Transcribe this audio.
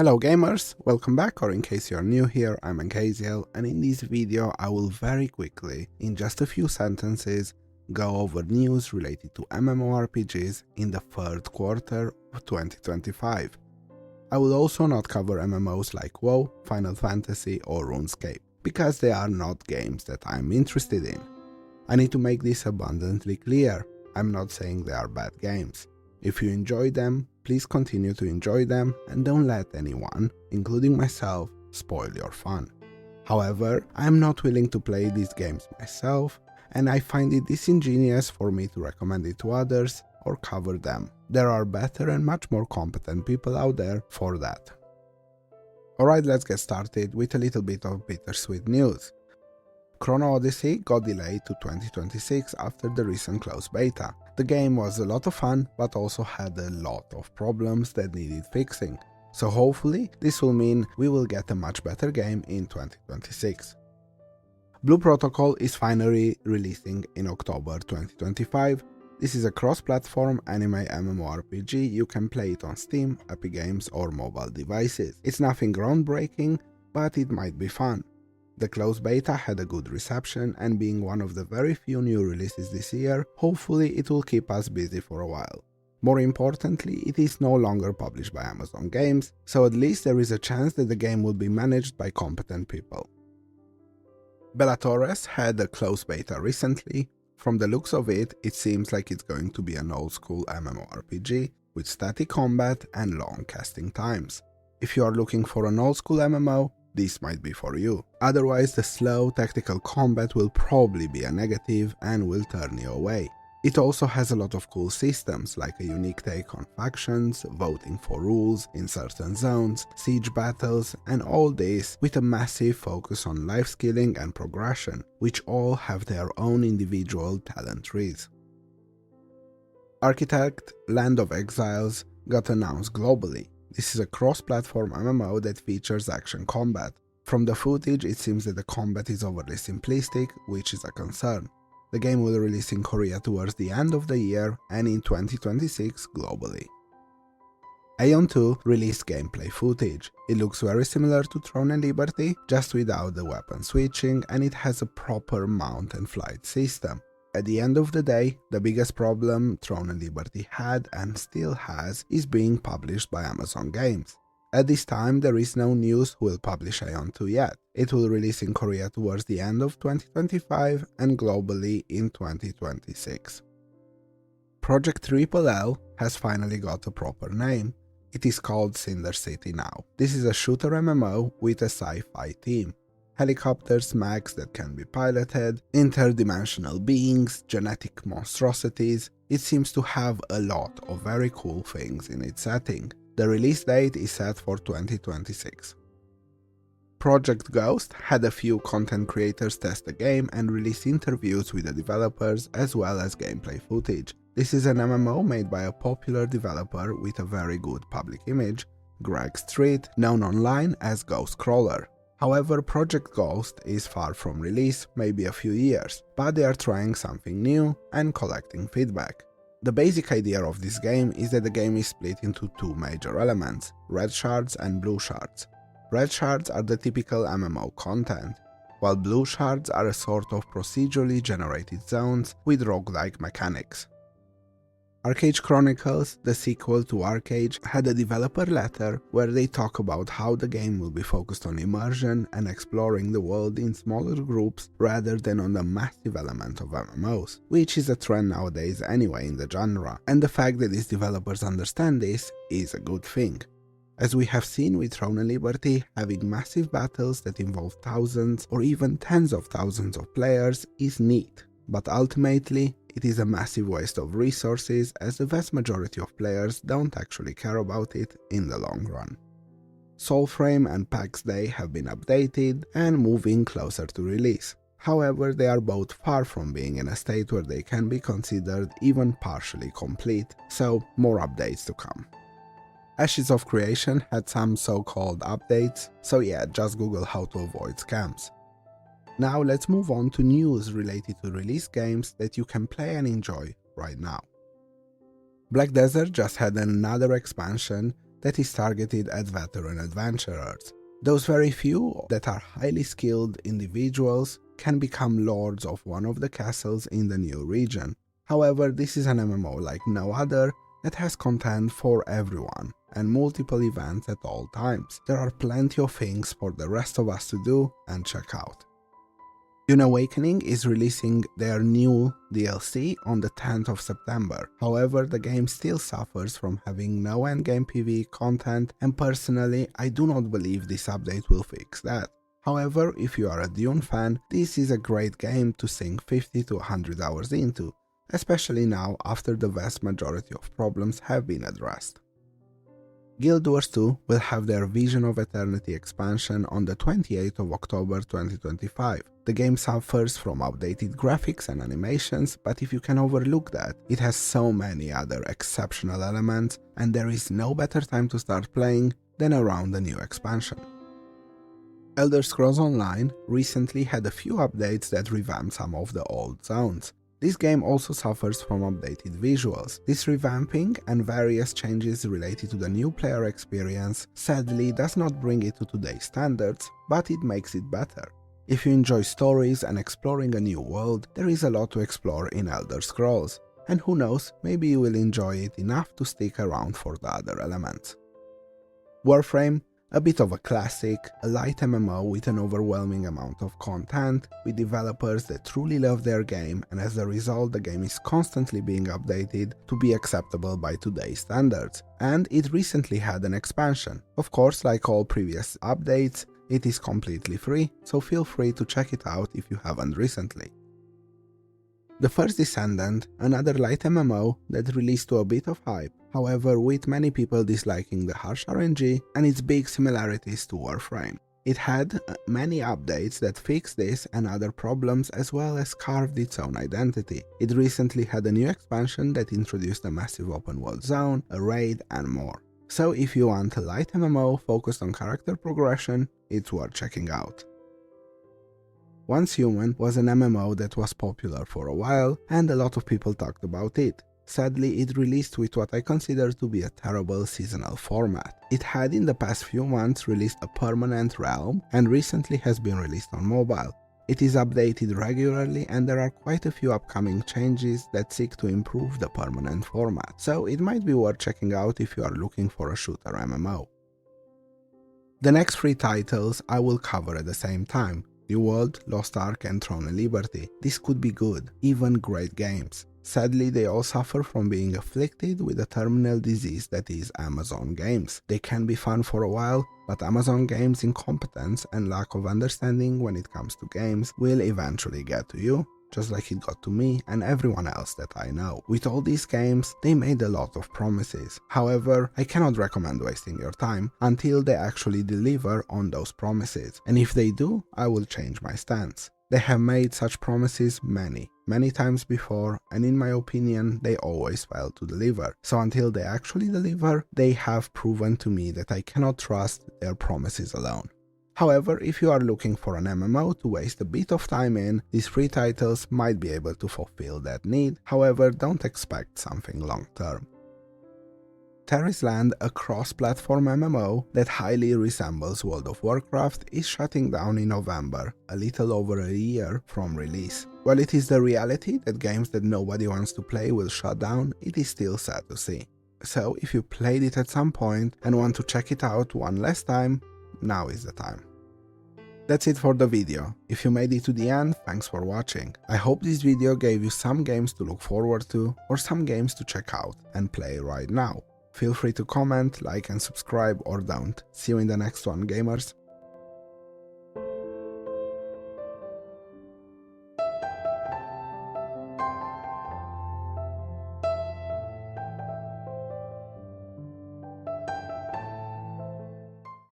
Hello gamers, welcome back, or in case you're new here, I'm Exiles, and in this video I will very quickly, in just a few sentences, go over news related to MMORPGs in the third quarter of 2025. I will also not cover MMOs like WoW, Final Fantasy or RuneScape, because they are not games that I'm interested in. I need to make this abundantly clear, I'm not saying they are bad games. If you enjoy them, please continue to enjoy them and don't let anyone, including myself, spoil your fun. However, I am not willing to play these games myself, and I find it disingenuous for me to recommend it to others or cover them. There are better and much more competent people out there for that. Alright, let's get started with a little bit of bittersweet news. Chrono Odyssey got delayed to 2026 after the recent closed beta. The game was a lot of fun, but also had a lot of problems that needed fixing. So hopefully, this will mean we will get a much better game in 2026. Blue Protocol is finally releasing in October 2025. This is a cross-platform anime MMORPG. You can play it on Steam, Epic Games or mobile devices. It's nothing groundbreaking, but it might be fun. The closed beta had a good reception, and being one of the very few new releases this year, hopefully it will keep us busy for a while. More importantly, it is no longer published by Amazon Games, so at least there is a chance that the game will be managed by competent people. Bellatores had a closed beta recently. From the looks of it, it seems like it's going to be an old school MMORPG with static combat and long casting times. If you are looking for an old school MMO, this might be for you. Otherwise, the slow tactical combat will probably be a negative and will turn you away. It also has a lot of cool systems, like a unique take on factions, voting for rules in certain zones, siege battles, and all this with a massive focus on life skilling and progression, which all have their own individual talent trees. Architect Land of Exiles got announced globally. This is a cross-platform MMO that features action combat. From the footage, it seems that the combat is overly simplistic, which is a concern. The game will release in Korea towards the end of the year and in 2026 globally. Aion 2 released gameplay footage. It looks very similar to Throne and Liberty, just without the weapon switching, and it has a proper mount and flight system. At the end of the day, the biggest problem Throne and Liberty had and still has is being published by Amazon Games. At this time, there is no news who will publish Aion 2 yet. It will release in Korea towards the end of 2025 and globally in 2026. Project Triple L has finally got a proper name. It is called Cinder City now. This is a shooter MMO with a sci-fi theme. Helicopters, mechs that can be piloted, interdimensional beings, genetic monstrosities. It seems to have a lot of very cool things in its setting. The release date is set for 2026. Project Ghost had a few content creators test the game and release interviews with the developers as well as gameplay footage. This is an MMO made by a popular developer with a very good public image, Greg Street, known online as Ghost Crawler. However, Project Ghost is far from release, maybe a few years, but they are trying something new and collecting feedback. The basic idea of this game is that the game is split into two major elements, red shards and blue shards. Red shards are the typical MMO content, while blue shards are a sort of procedurally generated zones with roguelike mechanics. ArcheAge Chronicles, the sequel to ArcheAge, had a developer letter where they talk about how the game will be focused on immersion and exploring the world in smaller groups rather than on the massive element of MMOs, which is a trend nowadays anyway in the genre, and the fact that these developers understand this is a good thing. As we have seen with Throne and Liberty, having massive battles that involve thousands or even tens of thousands of players is neat, but ultimately, it is a massive waste of resources as the vast majority of players don't actually care about it in the long run. SoulFrame and Pax Dei have been updated and moving closer to release. However, they are both far from being in a state where they can be considered even partially complete, so more updates to come. Ashes of Creation had some so-called updates, so yeah, just Google how to avoid scams. Now let's move on to news related to release games that you can play and enjoy right now. Black Desert just had another expansion that is targeted at veteran adventurers. Those very few that are highly skilled individuals can become lords of one of the castles in the new region. However, this is an MMO like no other that has content for everyone and multiple events at all times. There are plenty of things for the rest of us to do and check out. Dune Awakening is releasing their new DLC on the 10th of September. However, the game still suffers from having no endgame PvE content, and personally, I do not believe this update will fix that. However, if you are a Dune fan, this is a great game to sink 50 to 100 hours into, especially now after the vast majority of problems have been addressed. Guild Wars 2 will have their Vision of Eternity expansion on the 28th of October 2025. The game suffers from outdated graphics and animations, but if you can overlook that, it has so many other exceptional elements, and there is no better time to start playing than around the new expansion. Elder Scrolls Online recently had a few updates that revamped some of the old zones. This game also suffers from updated visuals. This revamping and various changes related to the new player experience sadly does not bring it to today's standards, but it makes it better. If you enjoy stories and exploring a new world, there is a lot to explore in Elder Scrolls, and who knows, maybe you will enjoy it enough to stick around for the other elements. Warframe, a bit of a classic, a light MMO with an overwhelming amount of content, with developers that truly love their game, and as a result the game is constantly being updated to be acceptable by today's standards. And it recently had an expansion. Of course, like all previous updates, it is completely free, so feel free to check it out if you haven't recently. The First Descendant, another light MMO that released to a bit of hype, however with many people disliking the harsh RNG and its big similarities to Warframe. It had many updates that fixed this and other problems as well as carved its own identity. It recently had a new expansion that introduced a massive open world zone, a raid and more. So if you want a light MMO focused on character progression, it's worth checking out. Once Human was an MMO that was popular for a while, and a lot of people talked about it. Sadly, it released with what I consider to be a terrible seasonal format. It had in the past few months released a permanent realm, and recently has been released on mobile. It is updated regularly, and there are quite a few upcoming changes that seek to improve the permanent format, so it might be worth checking out if you are looking for a shooter MMO. The next three titles I will cover at the same time: New World, Lost Ark and Throne and Liberty. This could be good, even great games. Sadly, they all suffer from being afflicted with a terminal disease that is Amazon games. They can be fun for a while, but Amazon games' incompetence and lack of understanding when it comes to games will eventually get to you, just like it got to me and everyone else that I know. With all these games, they made a lot of promises. However, I cannot recommend wasting your time until they actually deliver on those promises. And if they do, I will change my stance. They have made such promises many times before, and in my opinion, they always fail to deliver. So until they actually deliver, they have proven to me that I cannot trust their promises alone. However, if you are looking for an MMO to waste a bit of time in, these three titles might be able to fulfill that need. However, don't expect something long term. Tarisland, a cross-platform MMO that highly resembles World of Warcraft, is shutting down in November, a little over a year from release. While it is the reality that games that nobody wants to play will shut down, it is still sad to see. So if you played it at some point and want to check it out one last time, now is the time. That's it for the video. If you made it to the end, thanks for watching. I hope this video gave you some games to look forward to, or some games to check out and play right now. Feel free to comment, like and subscribe, or don't. See you in the next one, gamers.